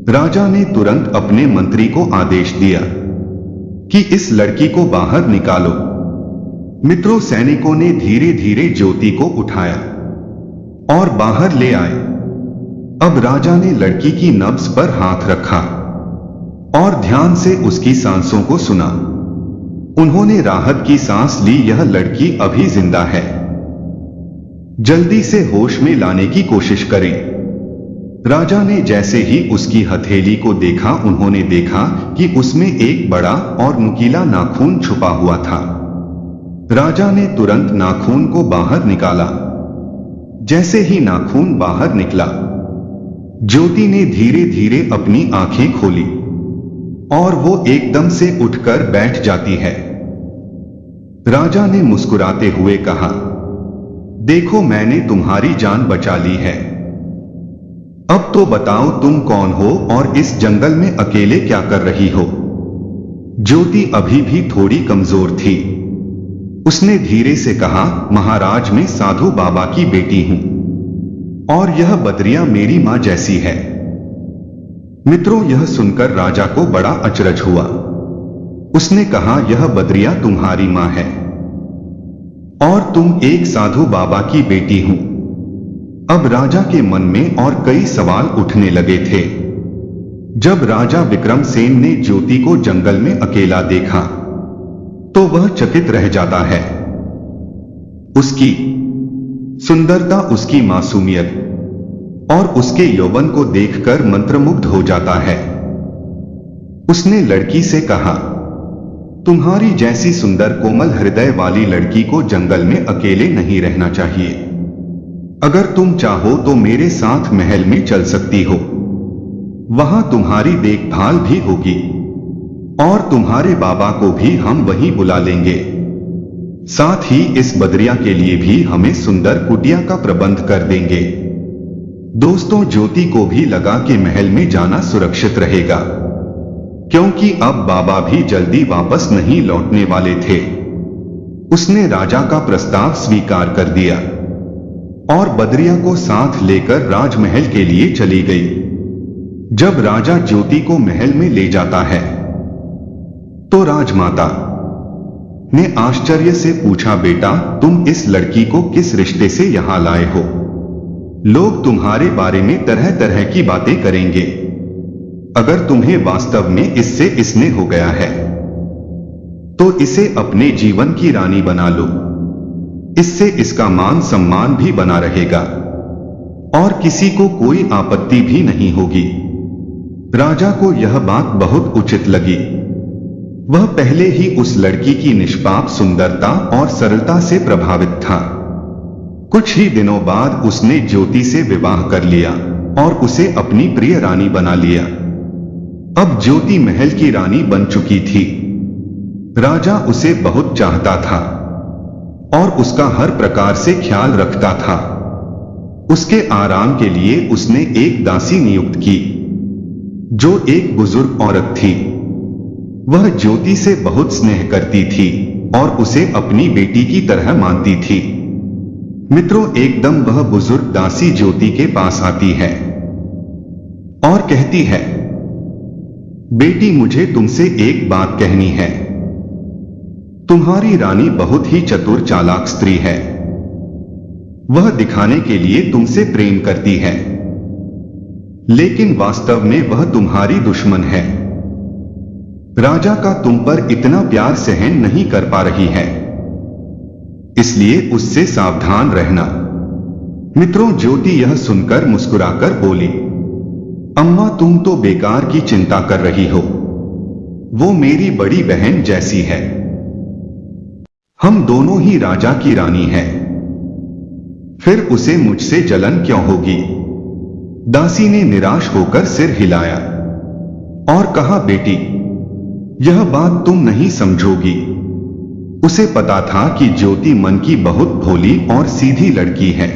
[SPEAKER 1] राजा ने तुरंत अपने मंत्री को आदेश दिया कि इस लड़की को बाहर निकालो। मित्रों, सैनिकों ने धीरे धीरे ज्योति को उठाया और बाहर ले आए। अब राजा ने लड़की की नब्ज पर हाथ रखा और ध्यान से उसकी सांसों को सुना। उन्होंने राहत की सांस ली। यह लड़की अभी जिंदा है, जल्दी से होश में लाने की कोशिश करें। राजा ने जैसे ही उसकी हथेली को देखा, उन्होंने देखा कि उसमें एक बड़ा और नुकीला नाखून छुपा हुआ था। राजा ने तुरंत नाखून को बाहर निकाला। जैसे ही नाखून बाहर निकला, ज्योति ने धीरे धीरे अपनी आंखें खोली और वो एकदम से उठकर बैठ जाती है। राजा ने मुस्कुराते हुए कहा, देखो, मैंने तुम्हारी जान बचा ली है। अब तो बताओ तुम कौन हो और इस जंगल में अकेले क्या कर रही हो? ज्योति अभी भी थोड़ी कमजोर थी। उसने धीरे से कहा, महाराज, मैं साधु बाबा की बेटी हूं और यह बदरिया मेरी मां जैसी है। मित्रों, यह सुनकर राजा को बड़ा अचरज हुआ। उसने कहा, यह बदरिया तुम्हारी मां है और तुम एक साधु बाबा की बेटी हो। अब राजा के मन में और कई सवाल उठने लगे थे। जब राजा विक्रमसेन ने ज्योति को जंगल में अकेला देखा तो वह चकित रह जाता है। उसकी सुंदरता, उसकी मासूमियत और उसके यौवन को देखकर मंत्रमुग्ध हो जाता है। उसने लड़की से कहा, तुम्हारी जैसी सुंदर कोमल हृदय वाली लड़की को जंगल में अकेले नहीं रहना चाहिए। अगर तुम चाहो तो मेरे साथ महल में चल सकती हो। वहां तुम्हारी देखभाल भी होगी और तुम्हारे बाबा को भी हम वहीं बुला लेंगे। साथ ही इस बदरिया के लिए भी हमें सुंदर कुटिया का प्रबंध कर देंगे। दोस्तों, ज्योति को भी लगा कि महल में जाना सुरक्षित रहेगा, क्योंकि अब बाबा भी जल्दी वापस नहीं लौटने वाले थे। उसने राजा का प्रस्ताव स्वीकार कर दिया और बदरिया को साथ लेकर राजमहल के लिए चली गई। जब राजा ज्योति को महल में ले जाता है तो राजमाता ने आश्चर्य से पूछा, बेटा, तुम इस लड़की को किस रिश्ते से यहां लाए हो? लोग तुम्हारे बारे में तरह तरह की बातें करेंगे। अगर तुम्हें वास्तव में इससे स्नेह हो गया है तो इसे अपने जीवन की रानी बना लो। इससे इसका मान सम्मान भी बना रहेगा और किसी को कोई आपत्ति भी नहीं होगी। राजा को यह बात बहुत उचित लगी। वह पहले ही उस लड़की की निष्पाप सुंदरता और सरलता से प्रभावित था। कुछ ही दिनों बाद उसने ज्योति से विवाह कर लिया और उसे अपनी प्रिय रानी बना लिया। अब ज्योति महल की रानी बन चुकी थी। राजा उसे बहुत चाहता था और उसका हर प्रकार से ख्याल रखता था। उसके आराम के लिए उसने एक दासी नियुक्त की, जो एक बुजुर्ग औरत थी। वह ज्योति से बहुत स्नेह करती थी और उसे अपनी बेटी की तरह मानती थी। मित्रों, एकदम वह बुजुर्ग दासी ज्योति के पास आती है और कहती है, बेटी, मुझे तुमसे एक बात कहनी है। तुम्हारी रानी बहुत ही चतुर चालाक स्त्री है। वह दिखाने के लिए तुमसे प्रेम करती है, लेकिन वास्तव में वह तुम्हारी दुश्मन है। राजा का तुम पर इतना प्यार सहन नहीं कर पा रही है, इसलिए उससे सावधान रहना। मित्रों, ज्योति यह सुनकर मुस्कुराकर बोली, अम्मा, तुम तो बेकार की चिंता कर रही हो। वो मेरी बड़ी बहन जैसी है। हम दोनों ही राजा की रानी हैं। फिर उसे मुझसे जलन क्यों होगी? दासी ने निराश होकर सिर हिलाया और कहा, बेटी, यह बात तुम नहीं समझोगी। उसे पता था कि ज्योति मन की बहुत भोली और सीधी लड़की है।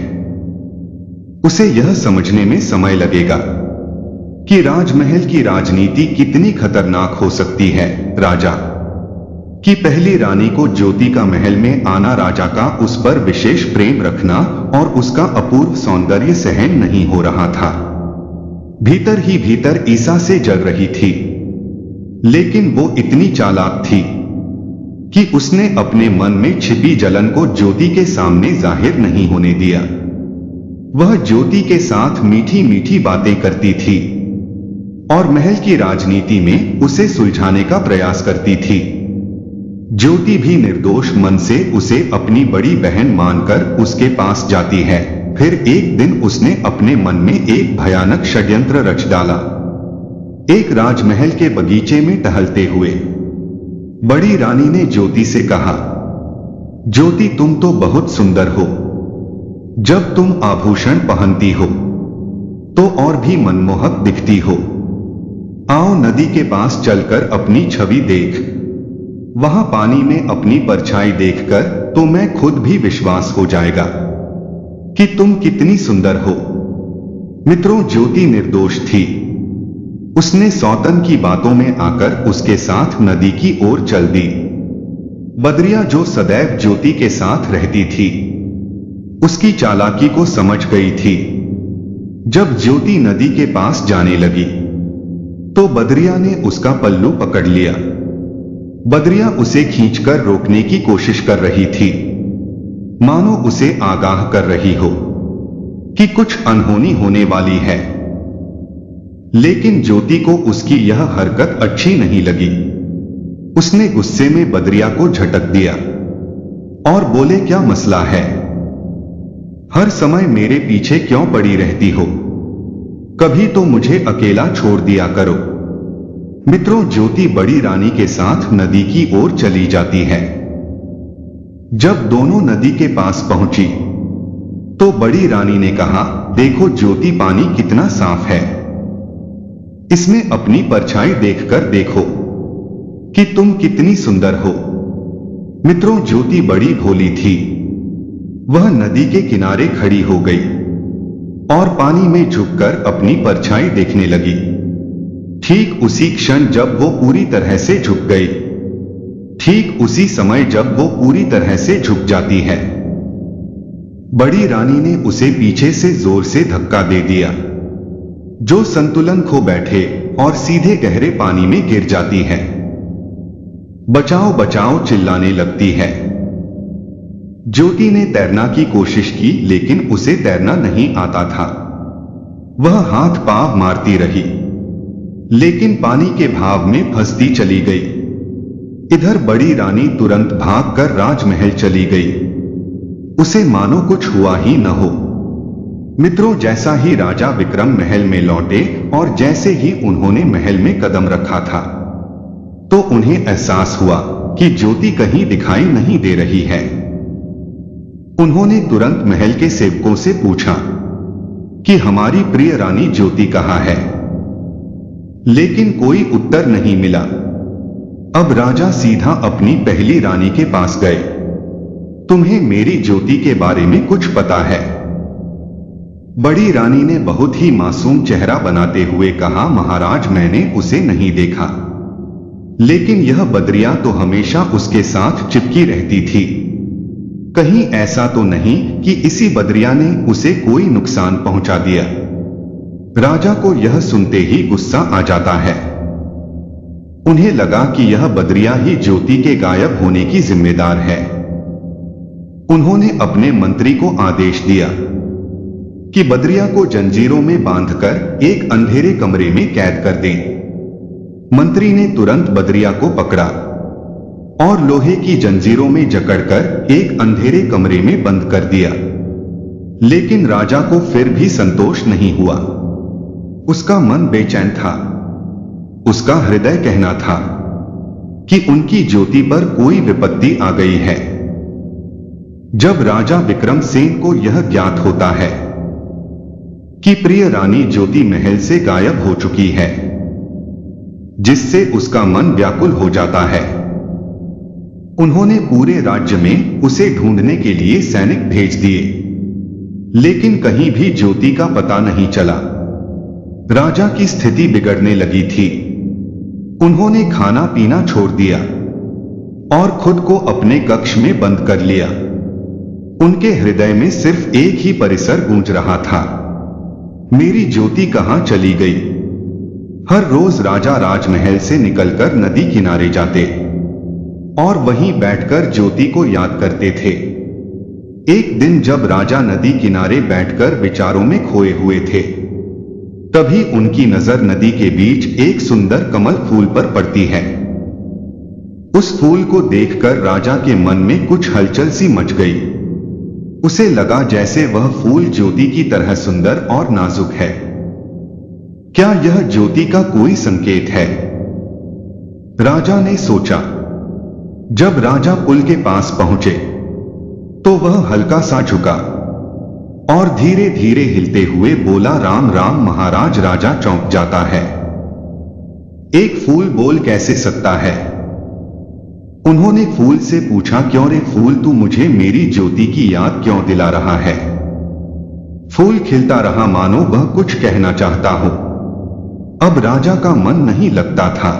[SPEAKER 1] उसे यह समझने में समय लगेगा कि राजमहल की राजनीति कितनी खतरनाक हो सकती है। राजा की पहली रानी को ज्योति का महल में आना, राजा का उस पर विशेष प्रेम रखना और उसका अपूर्व सौंदर्य सहन नहीं हो रहा था। भीतर ही भीतर ईसा से जल रही थी, लेकिन वो इतनी चालाक थी कि उसने अपने मन में छिपी जलन को ज्योति के सामने जाहिर नहीं होने दिया। वह ज्योति के साथ मीठी मीठी बातें करती थी और महल की राजनीति में उसे सुलझाने का प्रयास करती थी। ज्योति भी निर्दोष मन से उसे अपनी बड़ी बहन मानकर उसके पास जाती है। फिर एक दिन उसने अपने मन में एक भयानक षड्यंत्र रच डाला। एक राजमहल के बगीचे में टहलते हुए बड़ी रानी ने ज्योति से कहा, ज्योति, तुम तो बहुत सुंदर हो। जब तुम आभूषण पहनती हो तो और भी मनमोहक दिखती हो। आओ नदी के पास चलकर अपनी छवि देख। वहां पानी में अपनी परछाई देखकर तो मैं खुद भी विश्वास हो जाएगा कि तुम कितनी सुंदर हो। मित्रों, ज्योति निर्दोष थी। उसने सौतन की बातों में आकर उसके साथ नदी की ओर चल दी। बदरिया, जो सदैव ज्योति के साथ रहती थी, उसकी चालाकी को समझ गई थी। जब ज्योति नदी के पास जाने लगी तो बदरिया ने उसका पल्लू पकड़ लिया। बदरिया उसे खींचकर रोकने की कोशिश कर रही थी, मानो उसे आगाह कर रही हो कि कुछ अनहोनी होने वाली है। लेकिन ज्योति को उसकी यह हरकत अच्छी नहीं लगी। उसने गुस्से में बदरिया को झटक दिया और बोले, क्या मसला है? हर समय मेरे पीछे क्यों पड़ी रहती हो? कभी तो मुझे अकेला छोड़ दिया करो। मित्रों, ज्योति बड़ी रानी के साथ नदी की ओर चली जाती है। जब दोनों नदी के पास पहुंची तो बड़ी रानी ने कहा, देखो ज्योति, पानी कितना साफ है। इसमें अपनी परछाई देखकर देखो कि तुम कितनी सुंदर हो। मित्रों, ज्योति बड़ी भोली थी। वह नदी के किनारे खड़ी हो गई और पानी में झुककर अपनी परछाई देखने लगी। ठीक उसी क्षण जब वो पूरी तरह से झुक गई, ठीक उसी समय जब वो पूरी तरह से झुक जाती है, बड़ी रानी ने उसे पीछे से जोर से धक्का दे दिया, जो संतुलन खो बैठे और सीधे गहरे पानी में गिर जाती है। बचाओ बचाओ चिल्लाने लगती है। ज्योति ने तैरना की कोशिश की, लेकिन उसे तैरना नहीं आता था। वह हाथ पांव मारती रही, लेकिन पानी के भाव में फंसती चली गई। इधर बड़ी रानी तुरंत भागकर राजमहल चली गई। उसे मानो कुछ हुआ ही न हो। मित्रों, जैसा ही राजा विक्रम महल में लौटे और जैसे ही उन्होंने महल में कदम रखा था, तो उन्हें एहसास हुआ कि ज्योति कहीं दिखाई नहीं दे रही है। उन्होंने तुरंत महल के सेवकों से पूछा कि हमारी प्रिय रानी ज्योति कहाँ है, लेकिन कोई उत्तर नहीं मिला। अब राजा सीधा अपनी पहली रानी के पास गए। तुम्हें मेरी ज्योति के बारे में कुछ पता है? बड़ी रानी ने बहुत ही मासूम चेहरा बनाते हुए कहा, महाराज, मैंने उसे नहीं देखा, लेकिन यह बदरिया तो हमेशा उसके साथ चिपकी रहती थी। कहीं ऐसा तो नहीं कि इसी बदरिया ने उसे कोई नुकसान पहुंचा दिया? राजा को यह सुनते ही गुस्सा आ जाता है। उन्हें लगा कि यह बदरिया ही ज्योति के गायब होने की जिम्मेदार है। उन्होंने अपने मंत्री को आदेश दिया कि बदरिया को जंजीरों में बांधकर एक अंधेरे कमरे में कैद कर दें। मंत्री ने तुरंत बदरिया को पकड़ा और लोहे की जंजीरों में जकड़कर एक अंधेरे कमरे में बंद कर दिया। लेकिन राजा को फिर भी संतोष नहीं हुआ। उसका मन बेचैन था। उसका हृदय कहना था कि उनकी ज्योति पर कोई विपत्ति आ गई है। जब राजा विक्रमसेन को यह ज्ञात होता है कि प्रिय रानी ज्योति महल से गायब हो चुकी है, जिससे उसका मन व्याकुल हो जाता है, उन्होंने पूरे राज्य में उसे ढूंढने के लिए सैनिक भेज दिए, लेकिन कहीं भी ज्योति का पता नहीं चला। राजा की स्थिति बिगड़ने लगी थी। उन्होंने खाना पीना छोड़ दिया और खुद को अपने कक्ष में बंद कर लिया। उनके हृदय में सिर्फ एक ही परिसर गूंज रहा था, मेरी ज्योति कहां चली गई? हर रोज राजा राजमहल से निकलकर नदी किनारे जाते और वहीं बैठकर ज्योति को याद करते थे। एक दिन जब राजा नदी किनारे बैठकर विचारों में खोए हुए थे, तभी उनकी नजर नदी के बीच एक सुंदर कमल फूल पर पड़ती है। उस फूल को देखकर राजा के मन में कुछ हलचल सी मच गई। उसे लगा जैसे वह फूल ज्योति की तरह सुंदर और नाजुक है। क्या यह ज्योति का कोई संकेत है? राजा ने सोचा। जब राजा पुल के पास पहुंचे तो वह हल्का सा झुका और धीरे धीरे हिलते हुए बोला, राम राम महाराज। राजा चौंक जाता है। एक फूल बोल कैसे सकता है? उन्होंने फूल से पूछा, क्यों रे फूल, तू मुझे मेरी ज्योति की याद क्यों दिला रहा है? फूल खिलता रहा मानो वह कुछ कहना चाहता हो। अब राजा का मन नहीं लगता था।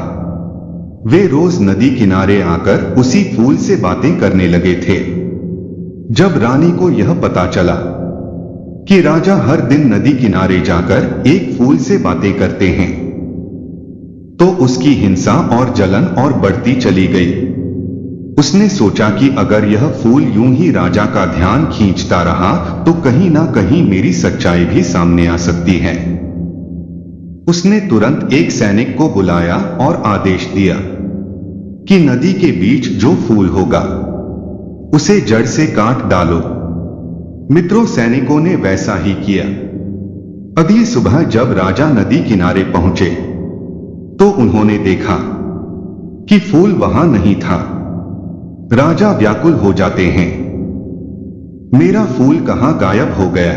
[SPEAKER 1] वे रोज नदी किनारे आकर उसी फूल से बातें करने लगे थे। जब रानी को यह पता चला कि राजा हर दिन नदी किनारे जाकर एक फूल से बातें करते हैं, तो उसकी हिंसा और जलन और बढ़ती चली गई। उसने सोचा कि अगर यह फूल यूं ही राजा का ध्यान खींचता रहा तो कहीं ना कहीं मेरी सच्चाई भी सामने आ सकती है। उसने तुरंत एक सैनिक को बुलाया और आदेश दिया कि नदी के बीच जो फूल होगा उसे जड़ से काट डालो। मित्रों, सैनिकों ने वैसा ही किया। अगली सुबह जब राजा नदी किनारे पहुंचे तो उन्होंने देखा कि फूल वहां नहीं था। राजा व्याकुल हो जाते हैं, मेरा फूल कहां गायब हो गया,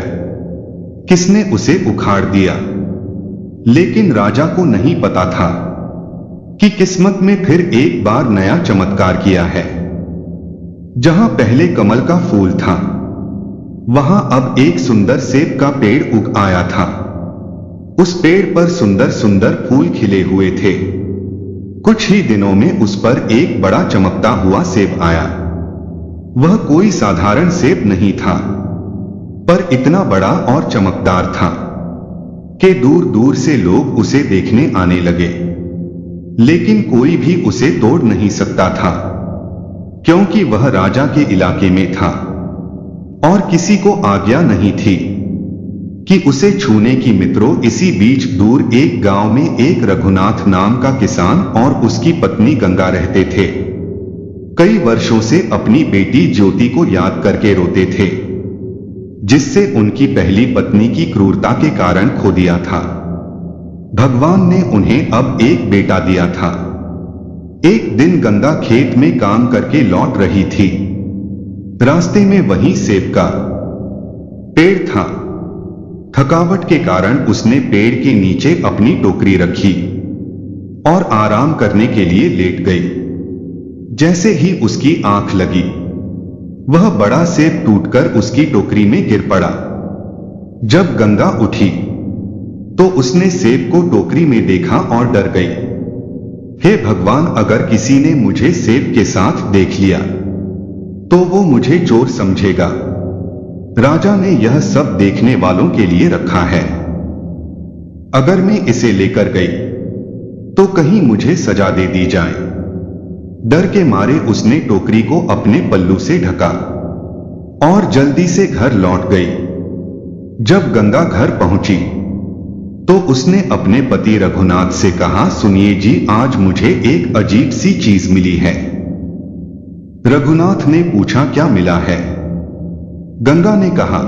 [SPEAKER 1] किसने उसे उखाड़ दिया। लेकिन राजा को नहीं पता था कि किस्मत में फिर एक बार नया चमत्कार किया है। जहां पहले कमल का फूल था, वहां अब एक सुंदर सेब का पेड़ उग आया था। उस पेड़ पर सुंदर सुंदर फूल खिले हुए थे। कुछ ही दिनों में उस पर एक बड़ा चमकता हुआ सेब आया। वह कोई साधारण सेब नहीं था, पर इतना बड़ा और चमकदार था कि दूर दूर से लोग उसे देखने आने लगे। लेकिन कोई भी उसे तोड़ नहीं सकता था, क्योंकि वह राजा के इलाके में था और किसी को आज्ञा नहीं थी कि उसे छूने की। मित्रों, इसी बीच दूर एक गांव में एक रघुनाथ नाम का किसान और उसकी पत्नी गंगा रहते थे। कई वर्षों से अपनी बेटी ज्योति को याद करके रोते थे, जिससे उनकी पहली पत्नी की क्रूरता के कारण खो दिया था। भगवान ने उन्हें अब एक बेटा दिया था। एक दिन गंगा खेत में काम करके लौट रही थी। रास्ते में वहीं सेब का पेड़ था। थकावट के कारण उसने पेड़ के नीचे अपनी टोकरी रखी और आराम करने के लिए लेट गई। जैसे ही उसकी आंख लगी, वह बड़ा सेब टूटकर उसकी टोकरी में गिर पड़ा। जब गंगा उठी तो उसने सेब को टोकरी में देखा और डर गई। हे भगवान, अगर किसी ने मुझे सेब के साथ देख लिया तो वो मुझे चोर समझेगा। राजा ने यह सब देखने वालों के लिए रखा है। अगर मैं इसे लेकर गई तो कहीं मुझे सजा दे दी जाए। डर के मारे उसने टोकरी को अपने पल्लू से ढका और जल्दी से घर लौट गई। जब गंगा घर पहुंची तो उसने अपने पति रघुनाथ से कहा, सुनिए जी, आज मुझे एक अजीब सी चीज मिली है। रघुनाथ ने पूछा, क्या मिला है? गंगा ने कहा,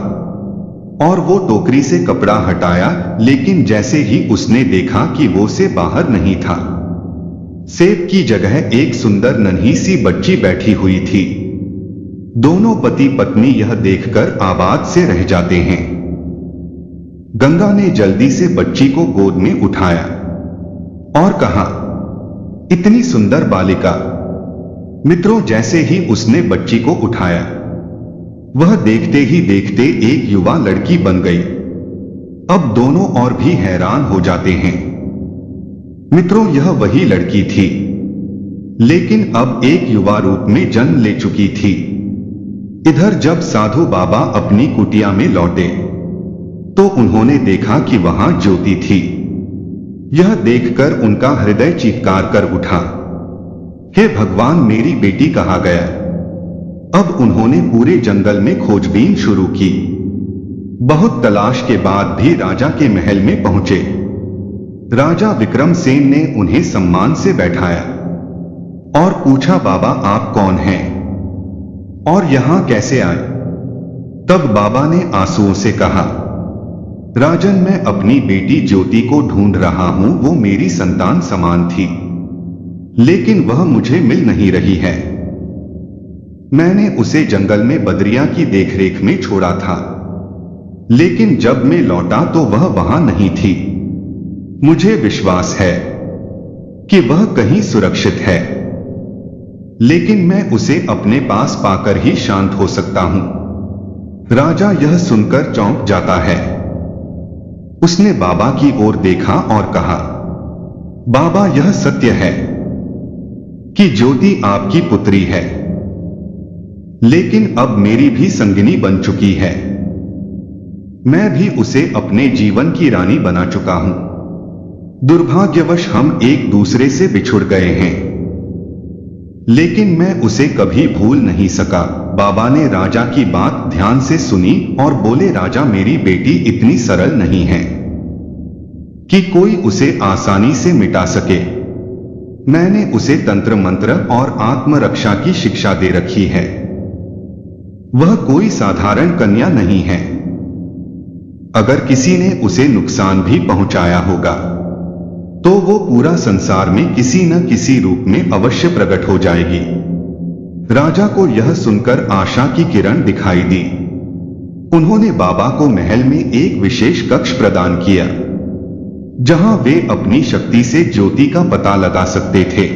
[SPEAKER 1] और वो टोकरी से कपड़ा हटाया। लेकिन जैसे ही उसने देखा कि वो से बाहर नहीं था, सेब की जगह एक सुंदर नन्ही सी बच्ची बैठी हुई थी। दोनों पति पत्नी यह देखकर आबाद से रह जाते हैं। गंगा ने जल्दी से बच्ची को गोद में उठाया और कहा, इतनी सुंदर बालिका। मित्रों, जैसे ही उसने बच्ची को उठाया, वह देखते ही देखते एक युवा लड़की बन गई। अब दोनों और भी हैरान हो जाते हैं। मित्रों, यह वही लड़की थी, लेकिन अब एक युवा रूप में जन्म ले चुकी थी। इधर जब साधु बाबा अपनी कुटिया में लौटे तो उन्होंने देखा कि वहां ज्योति थी। यह देखकर उनका हृदय चीत्कार कर उठा, हे भगवान, मेरी बेटी कहाँ गया? अब उन्होंने पूरे जंगल में खोजबीन शुरू की। बहुत तलाश के बाद भी राजा के महल में पहुंचे। राजा विक्रमसेन ने उन्हें सम्मान से बैठाया और पूछा, बाबा आप कौन हैं और यहां कैसे आए? तब बाबा ने आंसुओं से कहा, राजन, मैं अपनी बेटी ज्योति को ढूंढ रहा हूं। वो मेरी संतान समान थी, लेकिन वह मुझे मिल नहीं रही है। मैंने उसे जंगल में बदरिया की देखरेख में छोड़ा था, लेकिन जब मैं लौटा तो वह वहां नहीं थी। मुझे विश्वास है कि वह कहीं सुरक्षित है, लेकिन मैं उसे अपने पास पाकर ही शांत हो सकता हूं। राजा यह सुनकर चौंक जाता है। उसने बाबा की ओर देखा और कहा, बाबा, यह सत्य है कि ज्योति आपकी पुत्री है, लेकिन अब मेरी भी संगिनी बन चुकी है। मैं भी उसे अपने जीवन की रानी बना चुका हूं। दुर्भाग्यवश हम एक दूसरे से बिछुड़ गए हैं, लेकिन मैं उसे कभी भूल नहीं सका। बाबा ने राजा की बात ध्यान से सुनी और बोले, राजा, मेरी बेटी इतनी सरल नहीं है कि कोई उसे आसानी से मिटा सके। मैंने उसे तंत्र मंत्र और आत्मरक्षा की शिक्षा दे रखी है। वह कोई साधारण कन्या नहीं है। अगर किसी ने उसे नुकसान भी पहुंचाया होगा तो वो पूरा संसार में किसी न किसी रूप में अवश्य प्रकट हो जाएगी। राजा को यह सुनकर आशा की किरण दिखाई दी। उन्होंने बाबा को महल में एक विशेष कक्ष प्रदान किया जहां वे अपनी शक्ति से ज्योति का पता लगा सकते थे।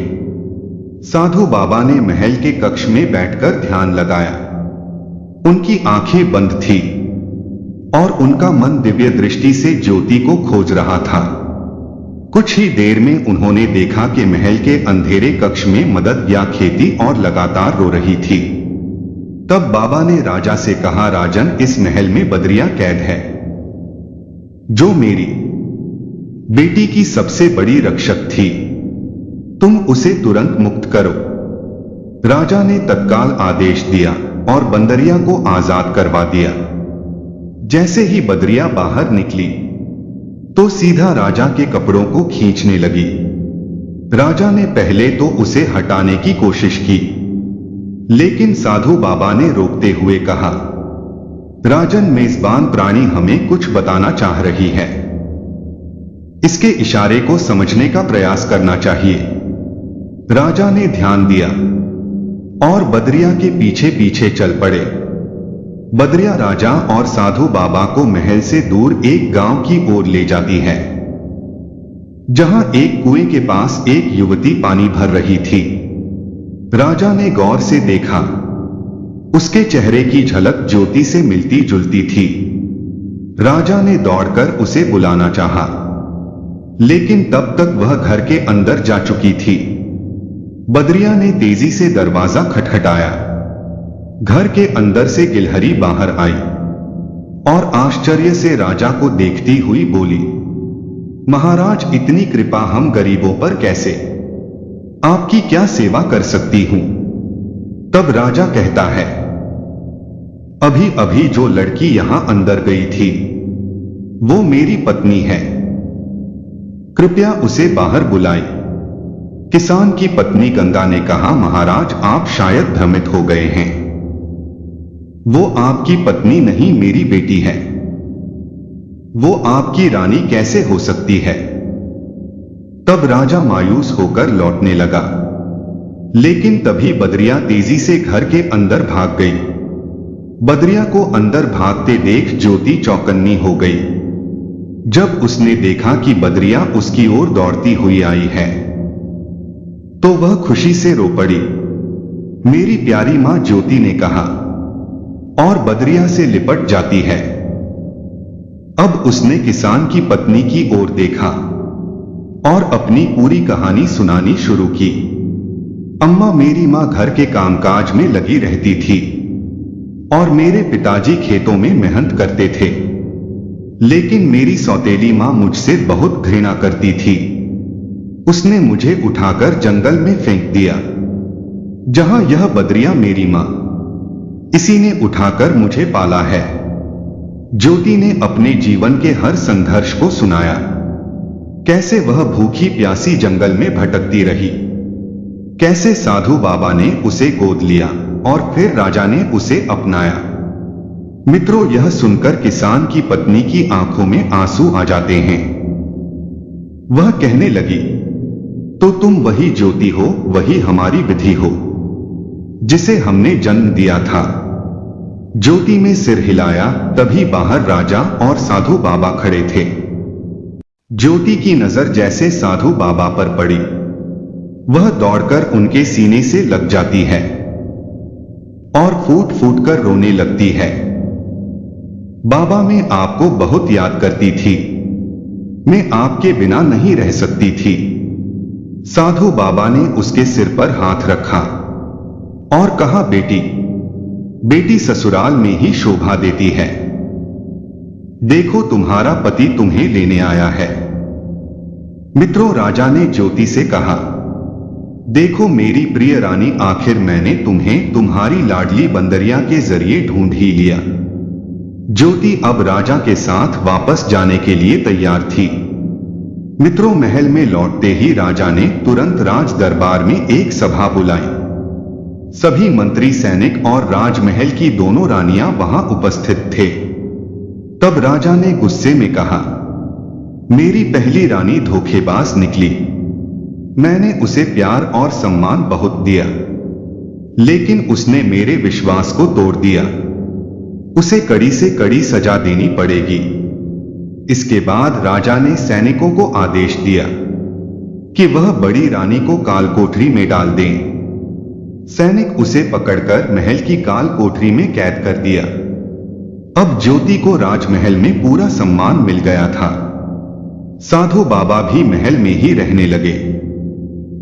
[SPEAKER 1] साधु बाबा ने महल के कक्ष में बैठकर ध्यान लगाया। उनकी आंखें बंद थी और उनका मन दिव्य दृष्टि से ज्योति को खोज रहा था। कुछ ही देर में उन्होंने देखा कि महल के अंधेरे कक्ष में मदद या खेती और लगातार रो रही थी। तब बाबा ने राजा से कहा, राजन, इस महल में बदरिया कैद है जो मेरी बेटी की सबसे बड़ी रक्षक थी। तुम उसे तुरंत मुक्त करो। राजा ने तत्काल आदेश दिया और बंदरिया को आजाद करवा दिया। जैसे ही बदरिया बाहर निकली तो सीधा राजा के कपड़ों को खींचने लगी। राजा ने पहले तो उसे हटाने की कोशिश की, लेकिन साधु बाबा ने रोकते हुए कहा, राजन, मेजबान प्राणी हमें कुछ बताना चाह रही है। इसके इशारे को समझने का प्रयास करना चाहिए। राजा ने ध्यान दिया और बदरिया के पीछे पीछे चल पड़े। बदरिया राजा और साधु बाबा को महल से दूर एक गांव की ओर ले जाती है, जहां एक कुएं के पास एक युवती पानी भर रही थी। राजा ने गौर से देखा। उसके चेहरे की झलक ज्योति से मिलती जुलती थी। राजा ने दौड़कर उसे बुलाना चाहा, लेकिन तब तक वह घर के अंदर जा चुकी थी। बदरिया ने तेजी से दरवाजा खटखटाया। घर के अंदर से गिलहरी बाहर आई और आश्चर्य से राजा को देखती हुई बोली, महाराज, इतनी कृपा हम गरीबों पर कैसे? आपकी क्या सेवा कर सकती हूं? तब राजा कहता है, अभी अभी जो लड़की यहां अंदर गई थी वो मेरी पत्नी है। कृपया उसे बाहर बुलाएं। किसान की पत्नी गंगा ने कहा, महाराज, आप शायद भ्रमित हो गए हैं। वो आपकी पत्नी नहीं, मेरी बेटी है। वो आपकी रानी कैसे हो सकती है? तब राजा मायूस होकर लौटने लगा, लेकिन तभी बदरिया तेजी से घर के अंदर भाग गई। बदरिया को अंदर भागते देख ज्योति चौकन्नी हो गई। जब उसने देखा कि बदरिया उसकी ओर दौड़ती हुई आई है तो वह खुशी से रो पड़ी। मेरी प्यारी मां, ज्योति ने कहा, और बदरिया से लिपट जाती है। अब उसने किसान की पत्नी की ओर देखा और अपनी पूरी कहानी सुनानी शुरू की। अम्मा, मेरी मां घर के कामकाज में लगी रहती थी और मेरे पिताजी खेतों में मेहनत करते थे, लेकिन मेरी सौतेली मां मुझसे बहुत घृणा करती थी। उसने मुझे उठाकर जंगल में फेंक दिया, जहां यह बदरिया मेरी मां। इसी ने उठाकर मुझे पाला है। ज्योति ने अपने जीवन के हर संघर्ष को सुनाया, कैसे वह भूखी प्यासी जंगल में भटकती रही, कैसे साधु बाबा ने उसे गोद लिया और फिर राजा ने उसे अपनाया। मित्रों, यह सुनकर किसान की पत्नी की आंखों में आंसू आ जाते हैं। वह कहने लगी, तो तुम वही ज्योति हो, वही हमारी विधि हो जिसे हमने जन्म दिया था। ज्योति में सिर हिलाया, तभी बाहर राजा और साधु बाबा खड़े थे। ज्योति की नजर जैसे साधु बाबा पर पड़ी, वह दौड़कर उनके सीने से लग जाती है और फूट फूट कर रोने लगती है। बाबा, मैं आपको बहुत याद करती थी, मैं आपके बिना नहीं रह सकती थी। साधु बाबा ने उसके सिर पर हाथ रखा और कहा, बेटी ससुराल में ही शोभा देती है। देखो, तुम्हारा पति तुम्हें लेने आया है। मित्रों, राजा ने ज्योति से कहा, देखो मेरी प्रिय रानी, आखिर मैंने तुम्हें तुम्हारी लाडली बंदरिया के जरिए ढूंढ ही लिया। ज्योति अब राजा के साथ वापस जाने के लिए तैयार थी। मित्रों, महल में लौटते ही राजा ने तुरंत राज दरबार में एक सभा बुलाई। सभी मंत्री, सैनिक और राजमहल की दोनों रानियां वहां उपस्थित थे। तब राजा ने गुस्से में कहा, मेरी पहली रानी धोखेबाज निकली। मैंने उसे प्यार और सम्मान बहुत दिया, लेकिन उसने मेरे विश्वास को तोड़ दिया। उसे कड़ी से कड़ी सजा देनी पड़ेगी। इसके बाद राजा ने सैनिकों को आदेश दिया कि वह बड़ी रानी को काल कोठरी में डाल दें। सैनिक उसे पकड़कर महल की काल कोठरी में कैद कर दिया। अब ज्योति को राजमहल में पूरा सम्मान मिल गया था। साधु बाबा भी महल में ही रहने लगे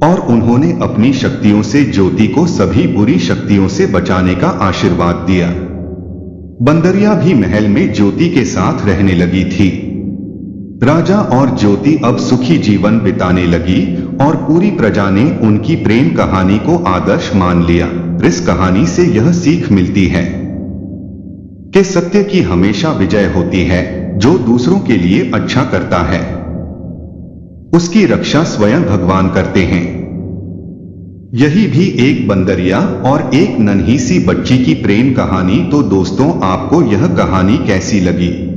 [SPEAKER 1] और उन्होंने अपनी शक्तियों से ज्योति को सभी बुरी शक्तियों से बचाने का आशीर्वाद दिया। बंदरिया भी महल में ज्योति के साथ रहने लगी थी। राजा और ज्योति अब सुखी जीवन बिताने लगी और पूरी प्रजा ने उनकी प्रेम कहानी को आदर्श मान लिया। इस कहानी से यह सीख मिलती है कि सत्य की हमेशा विजय होती है। जो दूसरों के लिए अच्छा करता है, उसकी रक्षा स्वयं भगवान करते हैं। यही भी एक बंदरिया और एक नन्ही सी बच्ची की प्रेम कहानी। तो दोस्तों, आपको यह कहानी कैसी लगी?